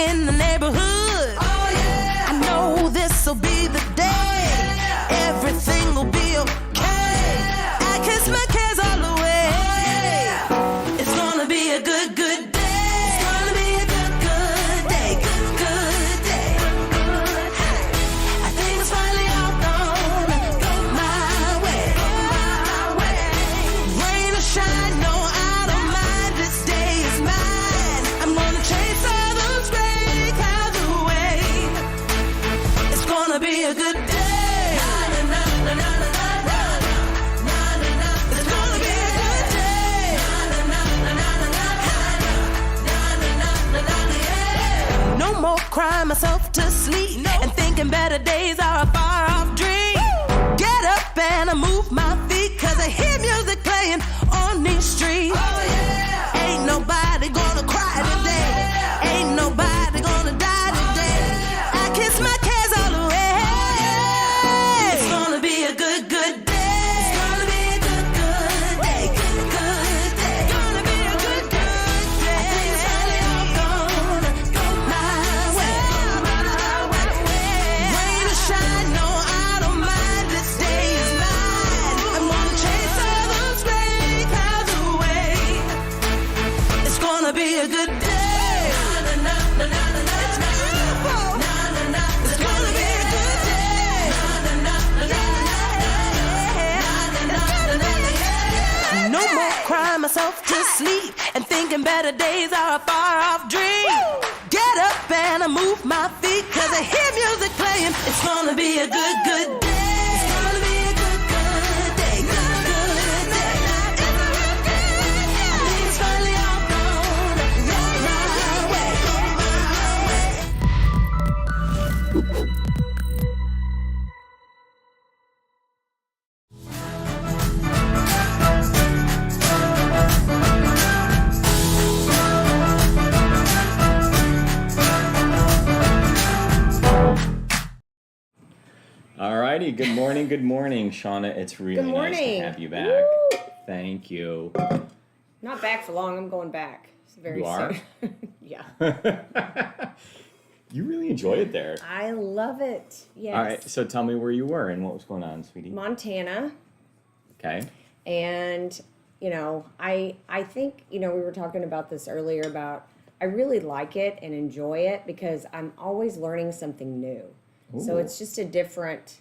in the neighborhood. Oh yeah, I know this'll be the day. Oh, yeah. Everything will be okay. Yeah. I kiss my cares all away. Oh, yeah. It's gonna be a good, good day. It's gonna be a good, good day. Good, good day. I think it's finally all gonna go my way. My way. Rain or shine, no, I don't mind. This day is mine. I'm gonna chase all those gray clouds away. It's gonna be a good day. No more crying myself to sleep and thinking better days are a far off dream. Get up and I move my feet, cause I hear music playing on these streets. Oh yeah. Ain't nobody gonna cry today. Ain't nobody gonna die today. I kiss my cares all away. It's gonna be a good, good day. It's gonna be a good, good day. Good, good day. Gonna be a good, good day. I think it's finally all gonna go my way. Rain or shine, no, I don't mind. This day is mine. I'm gonna chase all those gray clouds away. It's gonna be a good day. It's beautiful. It's gonna be a good day. No more crying myself to sleep and thinking better days are a far off dream. Get up and I move my feet, cause I hear music playing. It's gonna be a good, good day. It's gonna be a good, good day. Good, good day. I think it's finally all gonna go my way. Alrighty, good morning, Shana. It's really Good nice to morning. have you back. Woo! Thank you. Not back for long. I'm going back. It's very You are? soon. Yeah. You really enjoy it there. I love it. Yes. All right, so tell me where you were and what was going on, sweetie. Montana. Okay. And, I think, we were talking about this earlier about I really like it and enjoy it because I'm always learning something new. So Ooh. it's just a different,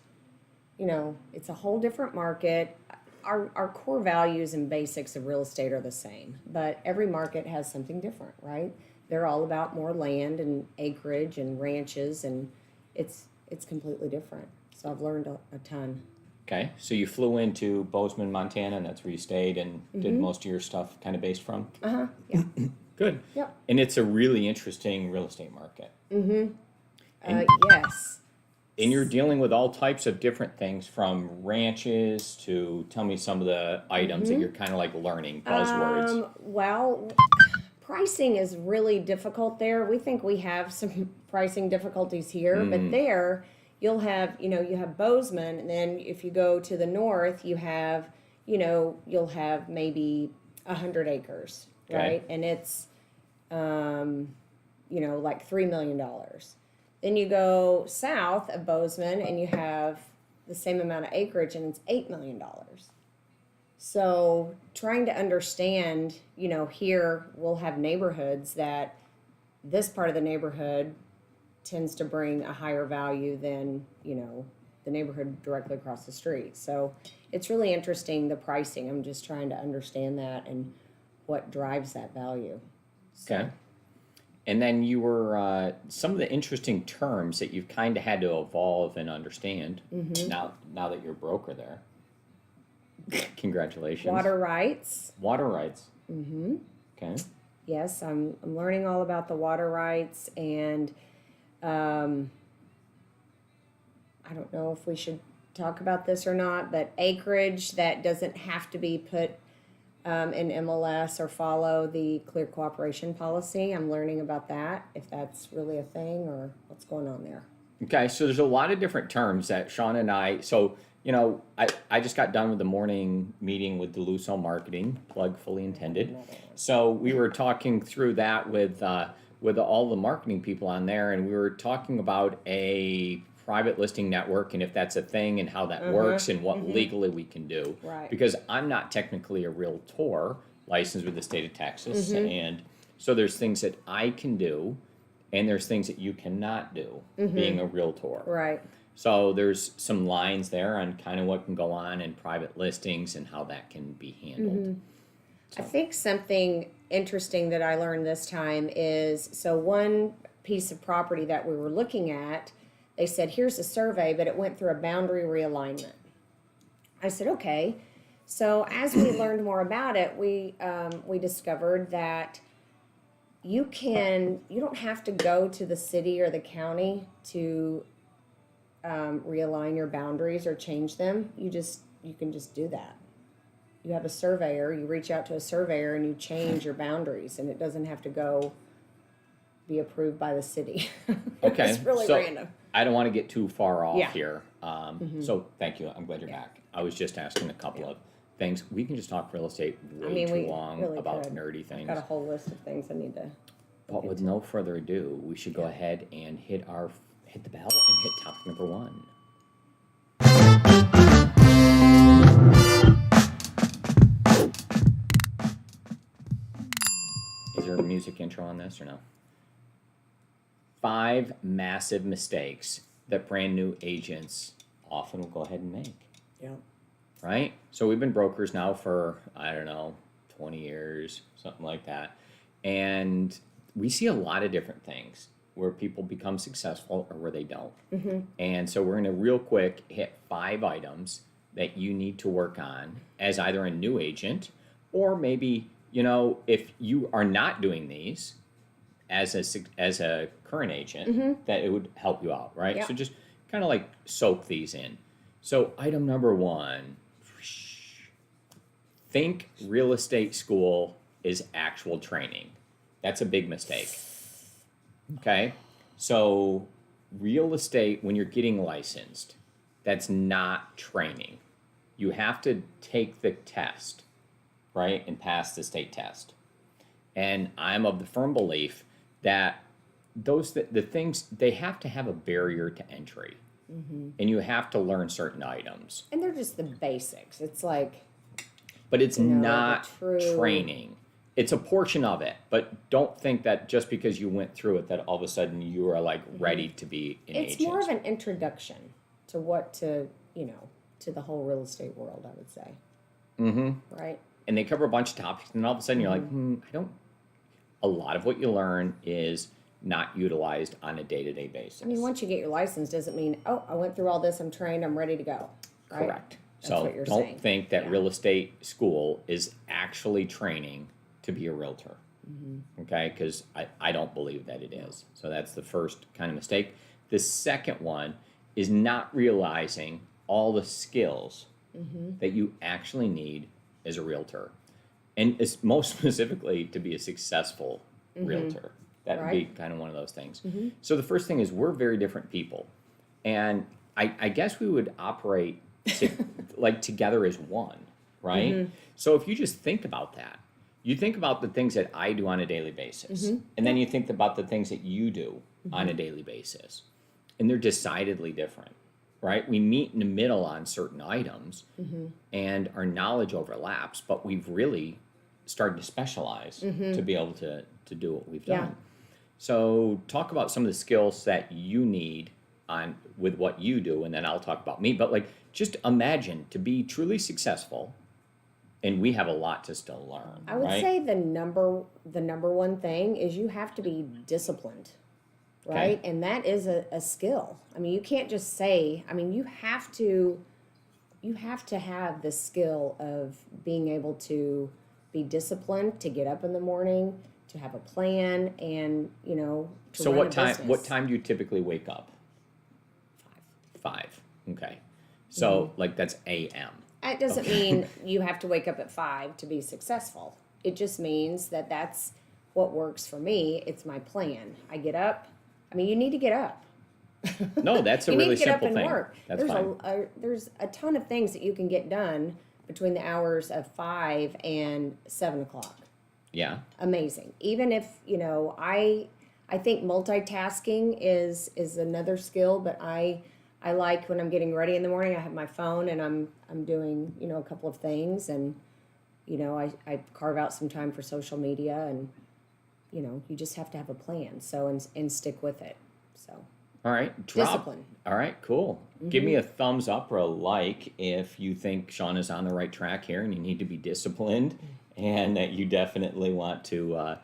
it's a whole different market. Our core values and basics of real estate are the same, but every market has something different, right? They're all about more land and acreage and ranches, and it's completely different. So I've learned a ton. Okay, so you flew into Bozeman, Montana, and that's where you stayed and did most of your stuff kind of based from? Uh-huh, yeah. Good. Yep. And it's a really interesting real estate market. Yes. And you're dealing with all types of different things from ranches to tell me some of the items that you're kind of like learning, buzzwords. Well, pricing is really difficult there. We think we have some pricing difficulties here, but there you'll have, you have Bozeman, and then if you go to the north, you have, you'll have maybe 100 acres, Okay. right? And it's, like $3 million. Then you go south of Bozeman and you have the same amount of acreage and it's $8 million. So trying to understand, here we'll have neighborhoods that this part of the neighborhood tends to bring a higher value than, the neighborhood directly across the street. So it's really interesting, the pricing. I'm just trying to understand that and what drives that value. So, Okay. And then you were, some of the interesting terms that you've kind of had to evolve and understand now that you're a broker there. Congratulations. Water rights. Water rights. Okay. Yes, I'm learning all about the water rights, and I don't know if we should talk about this or not, but acreage that doesn't have to be put in MLS or follow the clear cooperation policy. I'm learning about that, if that's really a thing or what's going on there. Okay, so there's a lot of different terms that Sean and I, I just got done with the morning meeting with Deluso Marketing, plug fully intended. So we were talking through that with with all the marketing people on there, and we were talking about a private listing network and if that's a thing and how that works and what legally we can do. Right. Because I'm not technically a realtor licensed with the state of Texas, and so there's things that I can do, and there's things that you cannot do being a realtor. Right. So there's some lines there on kind of what can go on in private listings and how that can be handled. I think something interesting that I learned this time is, so one piece of property that we were looking at, they said, here's a survey, but it went through a boundary realignment. I said, okay. So as we learned more about it, we discovered that you don't have to go to the city or the county to realign your boundaries or change them. You can just do that. You have a surveyor, you reach out to a surveyor and you change your boundaries, and it doesn't have to go be approved by the city. Okay. It's really so random. I don't want to get too far off Yeah. here. So thank you. I'm glad you're back. I was just asking a couple of things. We can just talk real estate way too we long really about could. nerdy I've things. got a whole list of things I need to. But with no further ado, we should go ahead and hit the bell and hit topic number 1. Is there a music intro on this or no? 5 massive mistakes that brand new agents often will go ahead and make. Yeah. Right? So we've been brokers now for, I don't know, 20 years, something like that. And we see a lot of different things where people become successful or where they don't. And so we're going to real quick hit 5 items that you need to work on as either a new agent or maybe, if you are not doing these as a current agent, that it would help you out, right? Yep. So just kind of like soak these in. So item number 1, think real estate school is actual training. That's a big mistake. Okay? So real estate, when you're getting licensed, that's not training. You have to take the test, right, and pass the state test. And I'm of the firm belief that the things, they have to have a barrier to entry. And you have to learn certain items. And they're just the basics. It's like, But it's the not true training. It's a portion of it, but don't think that just because you went through it that all of a sudden you are like ready to be an agent. it's more of an introduction to to the whole real estate world, I would say. Right? And they cover a bunch of topics, and all of a sudden you're like, a lot of what you learn is not utilized on a day-to-day basis. I mean, once you get your license, doesn't mean, oh, I went through all this, I'm trained, I'm ready to go. Right? Correct. That's So what you're don't saying. think that Yeah. real estate school is actually training to be a realtor. Okay? Because I don't believe that it is. So that's the first kind of mistake. The second one is not realizing all the skills that you actually need as a realtor. And it's most specifically to be a successful realtor. That would be Right. kind of one of those things. So the first thing is we're very different people. And I guess we would operate like together as one, right? So if you just think about that, you think about the things that I do on a daily basis, and then you think about the things that you do on a daily basis, and they're decidedly different, right? We meet in the middle on certain items, and our knowledge overlaps, but we've really started to specialize to be able to do what we've done. Yeah. So talk about some of the skills that you need with what you do, and then I'll talk about me. But like, just imagine to be truly successful, and we have a lot to still learn. I would right? say the number one thing is you have to be disciplined, right? Okay. And that is a skill. I mean, you can't just say. I mean, you have to have the skill of being able to be disciplined, to get up in the morning, to have a plan, and to So run what a time? business. What time do you typically wake up? 5. Okay. So like that's a.m. It doesn't mean you have to wake up at 5 to be successful. It just means that that's what works for me. It's my plan. I get up. I mean, you need to get up. No, that's a You really need to get up simple and thing. work. That's fine. There's a ton of things that you can get done between the hours of 5 and 7 o'clock. Yeah. Amazing. Even if I I think multitasking is another skill, but I like when I'm getting ready in the morning, I have my phone and I'm doing, a couple of things, and I carve out some time for social media, and you just have to have a plan, so and stick with it. So All right, discipline. All right, cool. Give me a thumbs up or a like if you think Shauna's on the right track here and you need to be disciplined, and that you definitely want to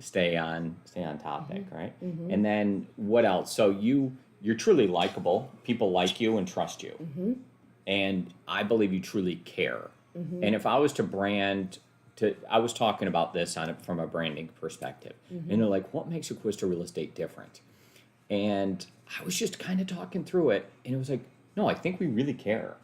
stay on topic, right? And then what else? So you're truly likable. People like you and trust you. And I believe you truly care. And if I was to I was talking about this from a branding perspective. And they're like, what makes Acquisto Real Estate different? And I was just kind of talking through it, and it was like, no, I think we really care.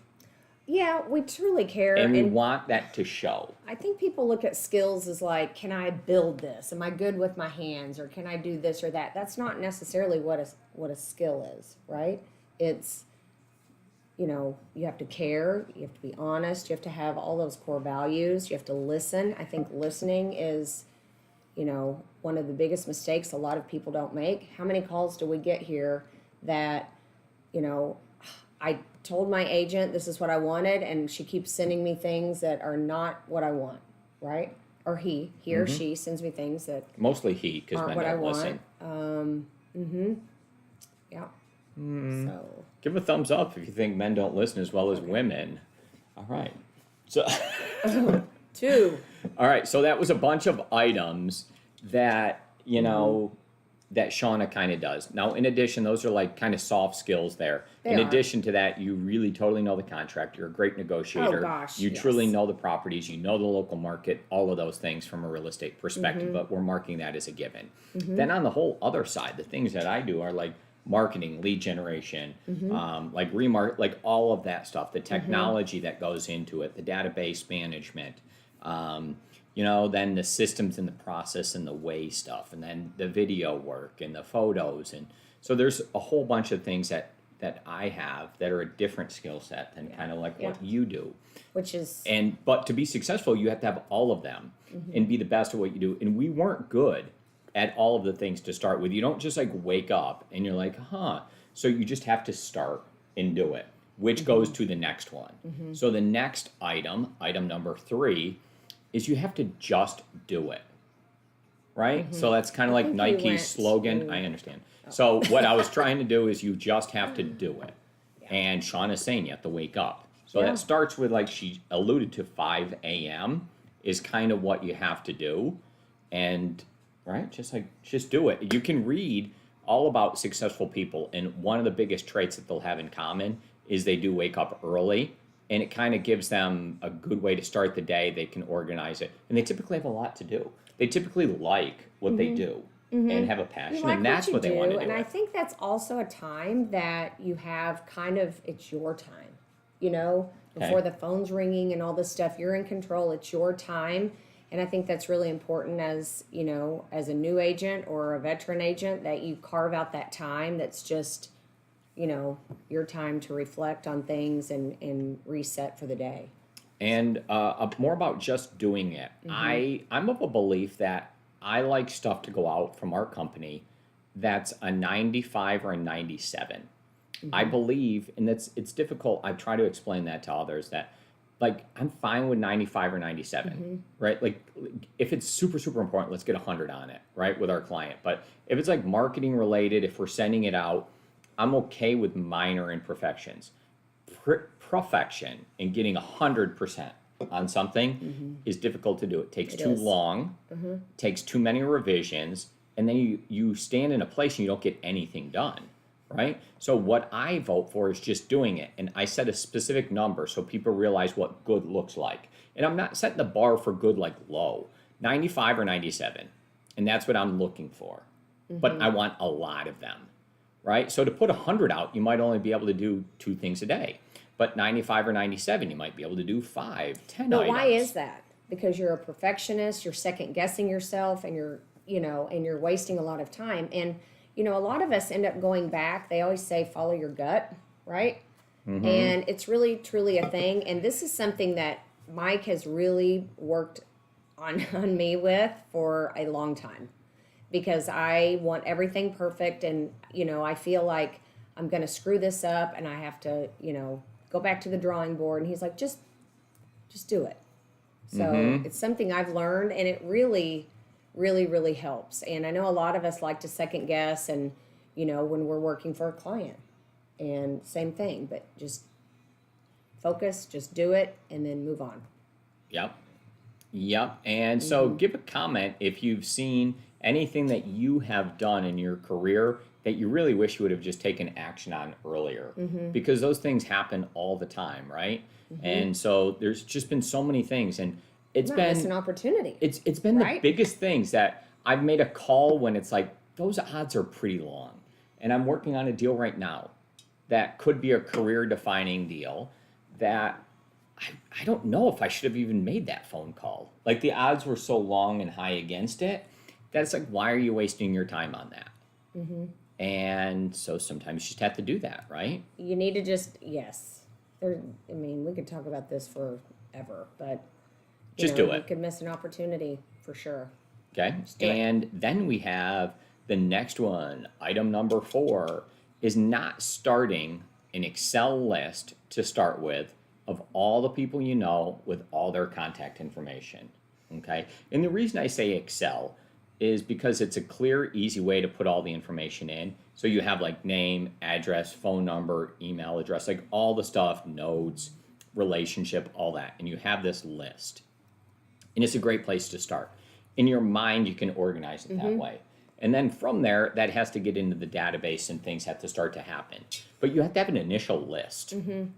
Yeah, we truly care. And we want that to show. I think people look at skills as like, can I build this? Am I good with my hands? Or can I do this or that? That's not necessarily what a skill is, right? It's, you have to care, you have to be honest, you have to have all those core values, you have to listen. I think listening is, one of the biggest mistakes a lot of people don't make. How many calls do we get here that, I told my agent this is what I wanted, and she keeps sending me things that are not what I want, right? Or he or she sends me things that mostly he, because men aren't what I don't listen. want. Yeah. So Give a thumbs up if you think men don't listen as well as women. All right. So 2. all right, so that was a bunch of items that, that Shana kind of does. Now, in addition, those are like kind of soft skills there. In addition to that, you really totally know the contract. You're a great negotiator. Oh, gosh, you yes. truly know the properties. You know the local market, all of those things from a real estate perspective, but we're marking that as a given. Then on the whole other side, the things that I do are like marketing, lead generation, like like all of that stuff, the technology that goes into it, the database management, then the systems and the process and the way stuff, and then the video work and the photos. And so there's a whole bunch of things that I have that are a different skill set than kind of like what you do. Which is... But to be successful, you have to have all of them and be the best at what you do. And we weren't good at all of the things to start with. You don't just like wake up and you're like, So you just have to start and do it, which goes to the next one. So the next item number 3, is you have to just do it, right? So that's kind of like Nike's slogan. I understand. So what I was trying to do is you just have to do it. And Shauna's saying you have to wake up. So that starts with, like she alluded to, 5 a.m. is kind of what you have to do. And, right, just do it. You can read all about successful people, and one of the biggest traits that they'll have in common is they do wake up early. And it kind of gives them a good way to start the day. They can organize it. And they typically have a lot to do. They typically like what they do and have a passion. Like and that's what they want to do. And I think that's also a time that you have it's your time, before the phone's ringing and all this stuff. You're in control. It's your time. And I think that's really important as a new agent or a veteran agent, that you carve out that time that's just... your time to reflect on things and reset for the day. And more about just doing it. I'm of a belief that I like stuff to go out from our company that's a 95 or a 97. I believe, and it's difficult, I try to explain that to others, that like I'm fine with 95 or 97, right? Like if it's super, super important, let's get 100 on it, right, with our client. But if it's like marketing related, if we're sending it out, I'm okay with minor imperfections. Perfection and getting 100% on something is difficult to do. It takes too long, takes too many revisions, and then you stand in a place and you don't get anything done, right? So what I vote for is just doing it. And I set a specific number so people realize what good looks like. And I'm not setting the bar for good like low, 95 or 97. And that's what I'm looking for. But I want a lot of them. Right? So to put 100 out, you might only be able to do 2 things a day. But 95 or 97, you might be able to do 5, 10 But items. why is that? Because you're a perfectionist, you're second guessing yourself, and you're wasting a lot of time. And, a lot of us end up going back. They always say, follow your gut, right? And it's really, truly a thing. And this is something that Mike has really worked on me with for a long time. because I want everything perfect, and I feel like I'm going to screw this up, and I have to go back to the drawing board. And he's like, just do it. So it's something I've learned, and it really, really, really helps. And I know a lot of us like to second guess, and when we're working for a client, and same thing, but just focus, just do it, and then move on. Yep. And so give a comment if you've seen anything that you have done in your career that you really wish you would have just taken action on earlier, because those things happen all the time, right? And so there's just been so many things, and it's been an opportunity. It's been right? the biggest things that I've made a call when it's like those odds are pretty long, and I'm working on a deal right now that could be a career defining deal that I don't know if I should have even made that phone call. Like, the odds were so long and high against it that it's like, why are you wasting your time on that? And so sometimes you just have to do that, right? You need to just, yes. We could talk about this forever, but Just do it. You could miss an opportunity for sure. Okay. And then we have the next one. Item number 4 is not starting an Excel list to start with of all the people you know with all their contact information. Okay. And the reason I say Excel is because it's a clear, easy way to put all the information in. So you have like name, address, phone number, email address, like all the stuff, notes, relationship, all that. And you have this list. And it's a great place to start. In your mind, you can organize it that way. And then from there, that has to get into the database and things have to start to happen. But you have to have an initial list. And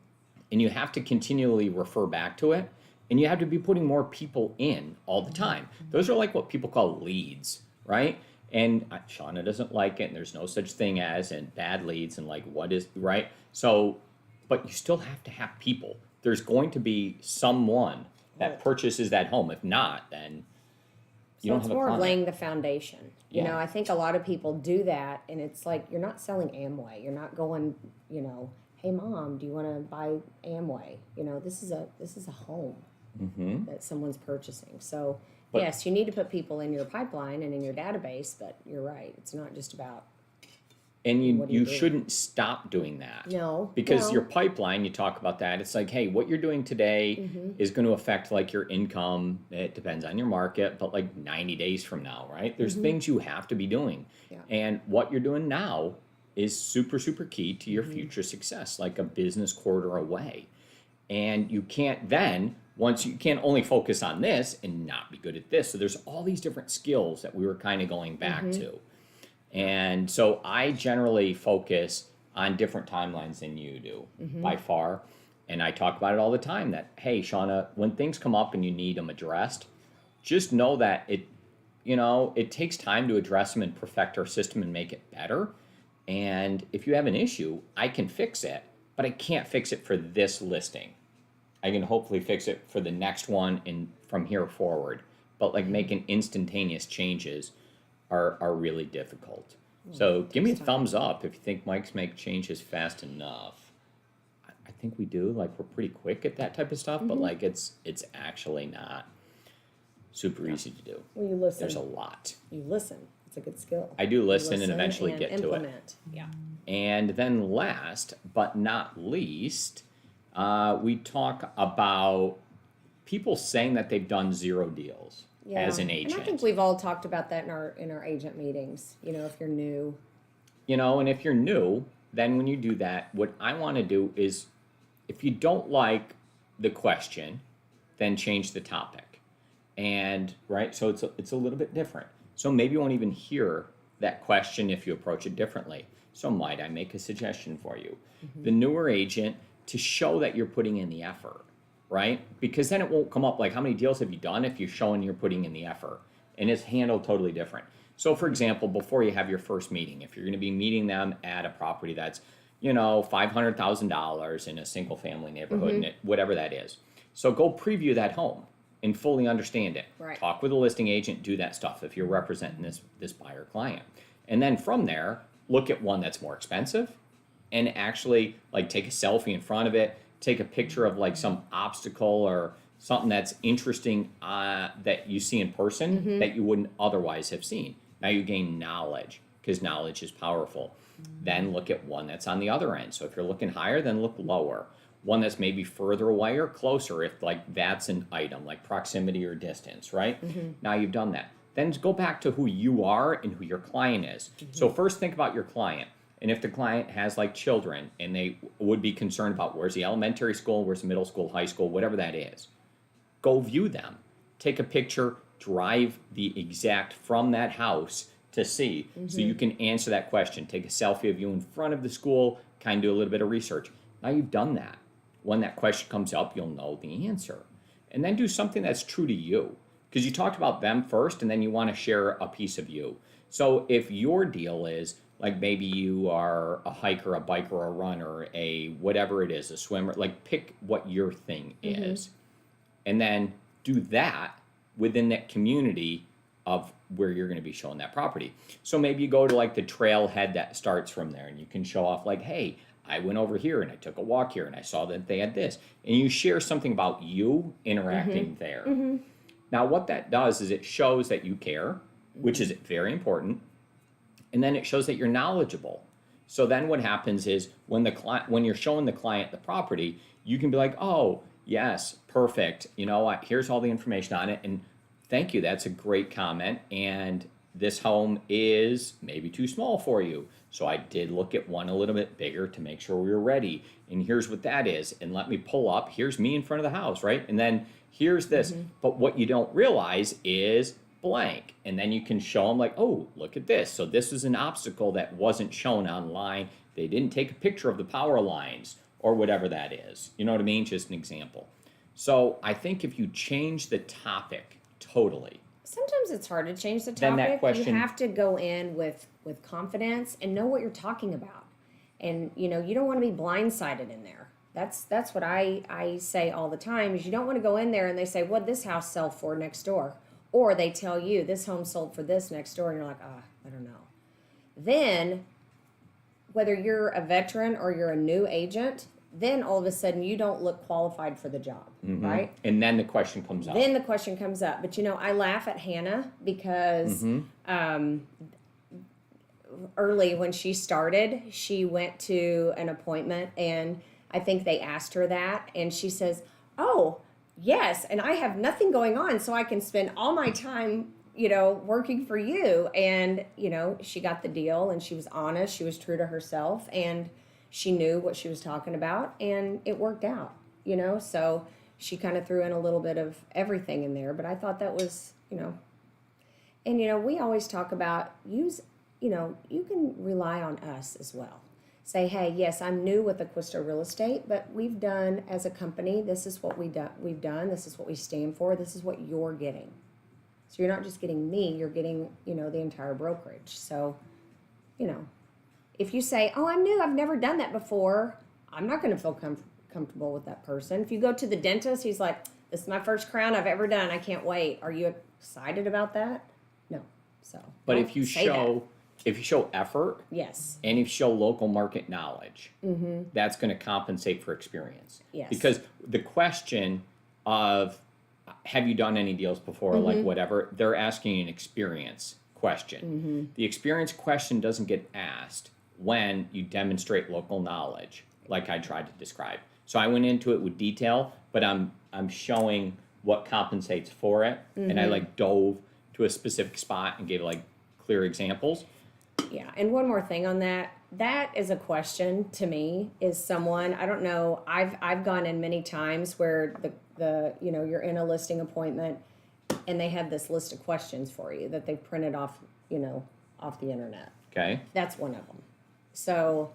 you have to continually refer back to it. And you have to be putting more people in all the time. Those are like what people call leads, right? And Shana doesn't like it, and there's no such thing as and bad leads and like what is, right? So, but you still have to have people. There's going to be someone that purchases that home. If not, then you don't have a client. It's more of laying the foundation. You Yeah. know, I think a lot of people do that, and it's like you're not selling Amway. You're not going, hey mom, do you want to buy Amway? This is a home that someone's purchasing. So But- yes, you need to put people in your pipeline and in your database, but you're right. It's not just about And what do you you do? shouldn't stop doing that. No, Because no. your pipeline, you talk about that. It's like, hey, what you're doing today is going to affect like your income. It depends on your market, but like 90 days from now, right? There's things you have to be doing. Yeah. And what you're doing now is super, super key to your future success, like a business quarter away. And you can't then, once you can't only focus on this and not be good at this. So there's all these different skills that we were kind of going back to. And so I generally focus on different timelines than you do by far. And I talk about it all the time that, hey, Shana, when things come up and you need them addressed, just know that it takes time to address them and perfect our system and make it better. And if you have an issue, I can fix it, but I can't fix it for this listing. I can hopefully fix it for the next one and from here forward. But like making instantaneous changes are really difficult. So give me a thumbs up if you think Mike's make changes fast enough. I think we do. Like, we're pretty quick at that type of stuff, but like it's actually not super easy to do. Well, you listen. There's a lot. You listen. It's a good skill. I do listen and eventually get to it. Implement. Yeah. And then last but not least, we talk about people saying that they've done 0 deals as an agent. And I think we've all talked about that in our agent meetings. If you're new. And if you're new, then when you do that, what I want to do is, if you don't like the question, then change the topic. And right, so it's a little bit different. So maybe you won't even hear that question if you approach it differently. So might I make a suggestion for you? The newer agent, to show that you're putting in the effort, right? Because then it won't come up like, how many deals have you done if you're showing you're putting in the effort? And it's handled totally different. So for example, before you have your first meeting, if you're going to be meeting them at a property that's, $500,000 in a single family neighborhood, and whatever that is. So go preview that home and fully understand it. Right. Talk with a listing agent, do that stuff if you're representing this buyer client. And then from there, look at one that's more expensive and actually like take a selfie in front of it, take a picture of like some obstacle or something that's interesting that you see in person that you wouldn't otherwise have seen. Now you gain knowledge, because knowledge is powerful. Then look at one that's on the other end. So if you're looking higher, then look lower. One that's maybe further away or closer, if like that's an item, like proximity or distance, right? Now you've done that. Then go back to who you are and who your client is. So first think about your client. And if the client has like children and they would be concerned about where's the elementary school, where's the middle school, high school, whatever that is, go view them. Take a picture, drive the exact from that house to see, so you can answer that question. Take a selfie of you in front of the school, kind of do a little bit of research. Now you've done that. When that question comes up, you'll know the answer. And then do something that's true to you, because you talked about them first and then you want to share a piece of you. So if your deal is like maybe you are a hiker, a biker, a runner, a whatever it is, a swimmer, like pick what your thing is, and then do that within that community of where you're going to be showing that property. So maybe you go to like the trailhead that starts from there, and you can show off like, hey, I went over here and I took a walk here and I saw that they had this, and you share something about you interacting there. Now what that does is it shows that you care, which is very important, and then it shows that you're knowledgeable. So then what happens is when you're showing the client the property, you can be like, oh yes, perfect, you know, here's all the information on it, and thank you, that's a great comment, and this home is maybe too small for you. So I did look at one a little bit bigger to make sure we were ready. And here's what that is. And let me pull up. Here's me in front of the house, right? And then here's this. But what you don't realize is blank. And then you can show them like, oh, look at this. So this is an obstacle that wasn't shown online. They didn't take a picture of the power lines or whatever that is. You know what I mean? Just an example. So I think if you change the topic totally. Sometimes it's hard to change the Then that topic. question- You have to go in with confidence and know what you're talking about. And, you know, you don't want to be blindsided in there. That's what I say all the time is you don't want to go in there and they say, what'd this house sell for next door? Or they tell you this home sold for this next door and you're like, I don't know. Then, whether you're a veteran or you're a new agent, then all of a sudden you don't look qualified for the job, right? And then the question comes up. Then the question comes up. But, you know, I laugh at Hannah because early when she started, she went to an appointment and I think they asked her that. And she says, oh, yes, and I have nothing going on, so I can spend all my time, you know, working for you. And, you know, she got the deal and she was honest. She was true to herself and she knew what she was talking about and it worked out, you know. So she kind of threw in a little bit of everything in there. But I thought that was, you know, and, you know, we always talk about you can rely on us as well. Say, hey, yes, I'm new with Acquisto Real Estate, but we've done as a company, this is what we've done, this is what we stand for, this is what you're getting. So you're not just getting me, you're getting, you know, the entire brokerage. So, you know, if you say, oh, I'm new, I've never done that before, I'm not going to feel comfortable with that person. If you go to the dentist, he's like, this is my first crown I've ever done, I can't wait. Are you excited about that? No. So, but don't if you say that. show effort, Yes. and if you show local market knowledge, that's going to compensate for experience. Yes. Because the question of have you done any deals before, like whatever, they're asking an experience question. The experience question doesn't get asked when you demonstrate local knowledge, like I tried to describe. So I went into it with detail, but I'm showing what compensates for it, and I like dove to a specific spot and gave like clear examples. Yeah, and one more thing on that. That is a question to me. Is someone, I don't know, I've gone in many times where the you know, you're in a listing appointment and they have this list of questions for you that they printed off, you know, off the internet. Okay. That's one of them. So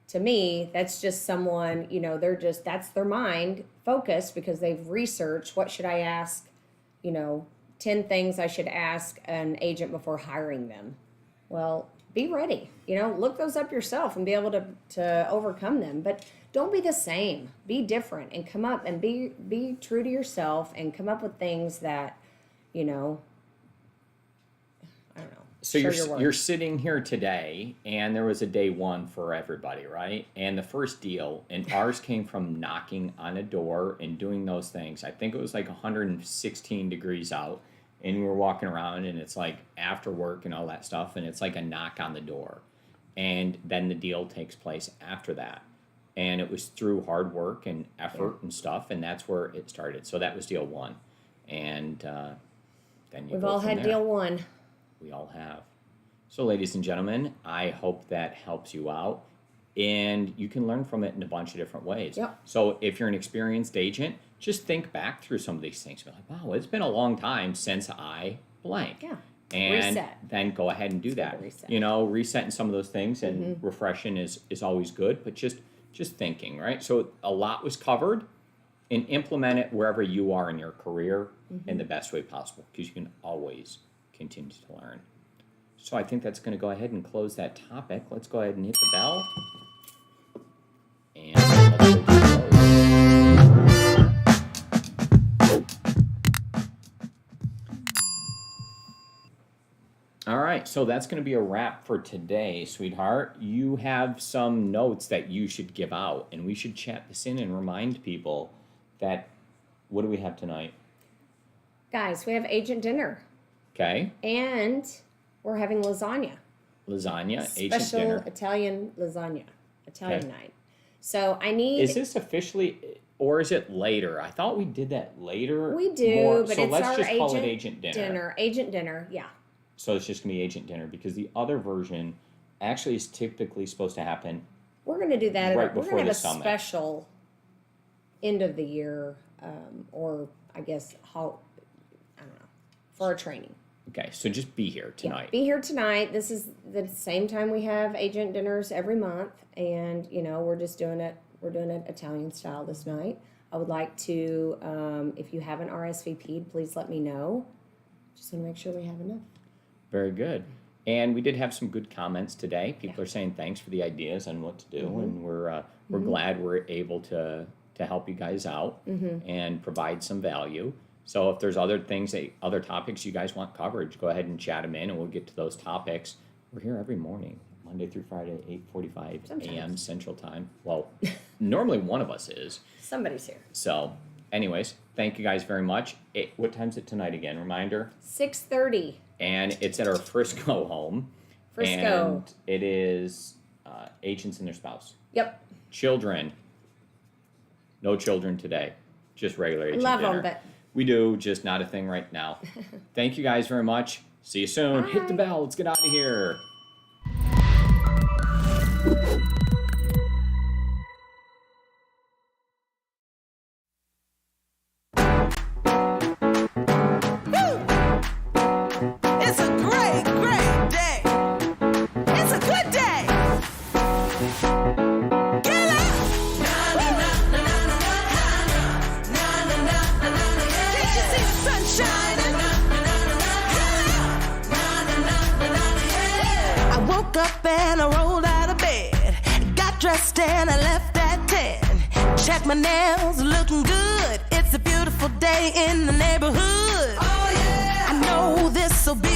to me, that's just someone, you know, that's their mind focused because they've researched what should I ask, you know, 10 things I should ask an agent before hiring them. Well, be ready, you know, look those up yourself and be able to overcome them. But don't be the same, be different and come up and be true to yourself and come up with things that, you know, I don't know. So show your worth. you're sitting here today, and there was a day one for everybody, right? And the first deal, and ours came from knocking on a door and doing those things. I think it was like 116 degrees out, and we're walking around, and it's like after work and all that stuff, and it's like a knock on the door, and then the deal takes place after that. And it was through hard work and effort and stuff, and that's where it started. So that was deal one. And then We've all had deal one. We all have. So, ladies and gentlemen, I hope that helps you out. And you can learn from it in a bunch of different ways. Yep. So if you're an experienced agent, just think back through some of these things. Be like, wow, it's been a long time since I blank. Yeah. And Reset. then go ahead and do that. Reset. You know, resetting some of those things and refreshing is always good, but just thinking, right? So a lot was covered, and implement it wherever you are in your career in the best way possible, because you can always continue to learn. So I think that's going to go ahead and close that topic. Let's go ahead and hit the bell. And let's go to close. All right, so that's going to be a wrap for today, sweetheart. You have some notes that you should give out, and we should chat this in and remind people that, what do we have tonight? Guys, we have agent dinner. Okay. And we're having lasagna. Lasagna, agent Special dinner. Italian lasagna. Italian Okay. night. So I need... Is this officially, or is it later? I thought we did that later. We do, more. but so it's let's our just call it agent agent dinner. Agent dinner, yeah. So it's just going to be agent dinner, because the other version actually is typically supposed to happen. We're going to do that. Right We're before going to have the a summit. special end of the year, or I guess, I don't know, for our training. Okay, so just be here tonight. Yeah, be here tonight. This is the same time we have agent dinners every month, and you know we're just doing it. We're doing it Italian style this night. I would like to, if you haven't RSVP'd, please let me know. Just want to make sure we have enough. Very good. And we did have some good comments today. People are saying thanks for the ideas on what to do, and we're glad we're able to help you guys out and provide some value. So if there's other topics you guys want coverage, go ahead and chat them in, and we'll get to those topics. We're here every morning, Monday through Friday, 8:45 a.m. Central Time. Well, normally one of us is. Somebody's here. So, anyways, thank you guys very much. What time's it tonight again? Reminder? 6:30. And it's at our Frisco home. Frisco. And it is agents and their spouse. Yep. Children. No children today. Just regular agent Love dinner. them, but... We do, just not a thing right now. Thank you guys very much. See you soon. Bye. Hit the bell. Let's get out of here. It's a great, great day. It's a good day. Get up. Can't you see the sun shining? I woke up and I rolled out of bed. Got dressed and I left at 10. Check my nails, looking good. It's a beautiful day in the neighborhood. Oh yeah. I know this'll be